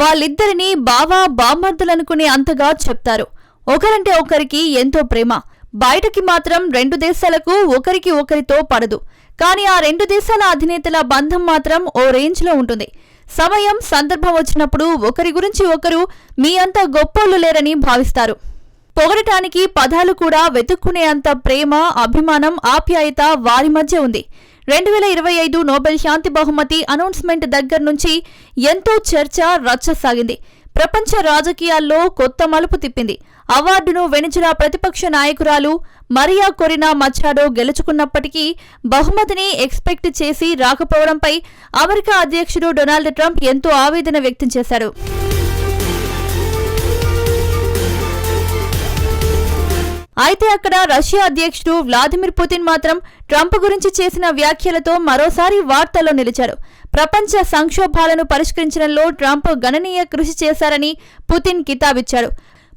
వాళ్ళిద్దరిని బావా బామ్మర్దులనుకునే అంతగా చెప్తారు. ఒకరంటే ఒకరికి ఎంతో ప్రేమ. బయటకి మాత్రం 2 దేశాలకు ఒకరికి ఒకరితో పడదు. కానీ ఆ 2 దేశాల అధినేతల బంధం మాత్రం ఓ రేంజ్లో ఉంటుంది. సమయం సందర్భం వచ్చినప్పుడు ఒకరి గురించి ఒకరు మీ అంత గొప్పోళ్ళు లేరని భావిస్తారు. పొగడటానికి పదాలు కూడా వెతుక్కునే అంత ప్రేమ, అభిమానం, ఆప్యాయత వారి మధ్య ఉంది. 2025 నోబెల్ శాంతి బహుమతి అనౌన్స్మెంట్ దగ్గర నుంచి ఎంతో చర్చ, రచ్చ సాగింది. ప్రపంచ రాజకీయాల్లో కొత్త మలుపు తిప్పింది. అవార్డును వెనిజులా ప్రతిపక్ష నాయకురాలు మరియా కొరినా మచాడో గెలుచుకున్నప్పటికీ బహుమతిని ఎక్స్పెక్ట్ చేసి రాకపోవడంపై అమెరికా అధ్యక్షుడు డొనాల్డ్ ట్రంప్ ఎంతో ఆవేదన వ్యక్తం చేశాడు. అయితే అక్కడ రష్యా అధ్యక్షుడు వ్లాదిమిర్ పుతిన్ మాత్రం ట్రంప్ గురించి చేసిన వ్యాఖ్యలతో మరోసారి వార్తల్లో నిలిచారు. ప్రపంచ సంక్షోభాలను పరిష్కరించడంలో ట్రంప్ గణనీయ కృషి చేశారని పుతిన్ కితాబిచ్చాడు.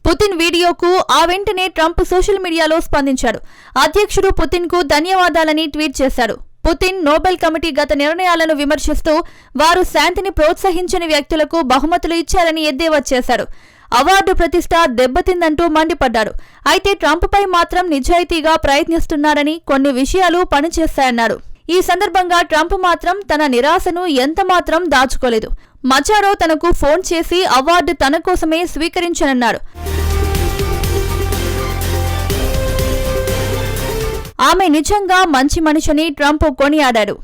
పుతిన్ వీడియోకు ఆ వెంటనే ట్రంప్ సోషల్ మీడియాలో స్పందించాడు. అధ్యక్షుడు పుతిన్కు ధన్యవాదాలని ట్వీట్ చేశాడు. పుతిన్ నోబెల్ కమిటీ గత నిర్ణయాలను విమర్శిస్తూ వారు శాంతిని ప్రోత్సహించని వ్యక్తులకు బహుమతులు ఇచ్చారని ఎద్దేవా చేశాడు. అవార్డు ప్రతిష్ట దెబ్బతిందంటూ మండిపడ్డాడు. అయితే ట్రంప్పై మాత్రం నిజాయితీగా ప్రయత్నిస్తున్నారని, కొన్ని విషయాలు పనిచేస్తాయన్నాడు. ఈ సందర్భంగా ట్రంప్ మాత్రం తన నిరాశను ఎంతమాత్రం దాచుకోలేదు. మచాడో తనకు ఫోన్ చేసి అవార్డు తన కోసమే స్వీకరించనన్నాడు. ఆమె నిజంగా మంచి మనిషిని ట్రంప్ కొనియాడాడు.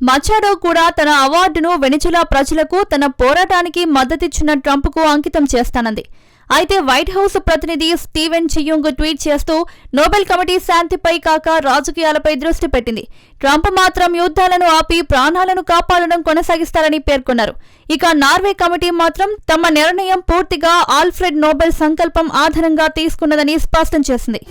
మచాడో కూడా తన అవార్డును వెనిజులా ప్రజలకు తన పోరాటానికి మద్దతిచ్చిన ట్రంప్కు అంకితం చేస్తానంది. అయితే వైట్ హౌస్ ప్రతినిధి స్టీవెన్ చియుంగ్ ట్వీట్ చేస్తూ నోబెల్ కమిటీ శాంతిపై కాక రాజకీయాలపై దృష్టి పెట్టింది. ట్రంప్ మాత్రం యుద్ధాలను ఆపి ప్రాణాలను కాపాడడం కొనసాగిస్తారని పేర్కొన్నారు. ఇక నార్వే కమిటీ మాత్రం తమ నిర్ణయం పూర్తిగా ఆల్ఫ్రెడ్ నోబెల్ సంకల్పం ఆధారంగా తీసుకున్నదని స్పష్టం చేసింది.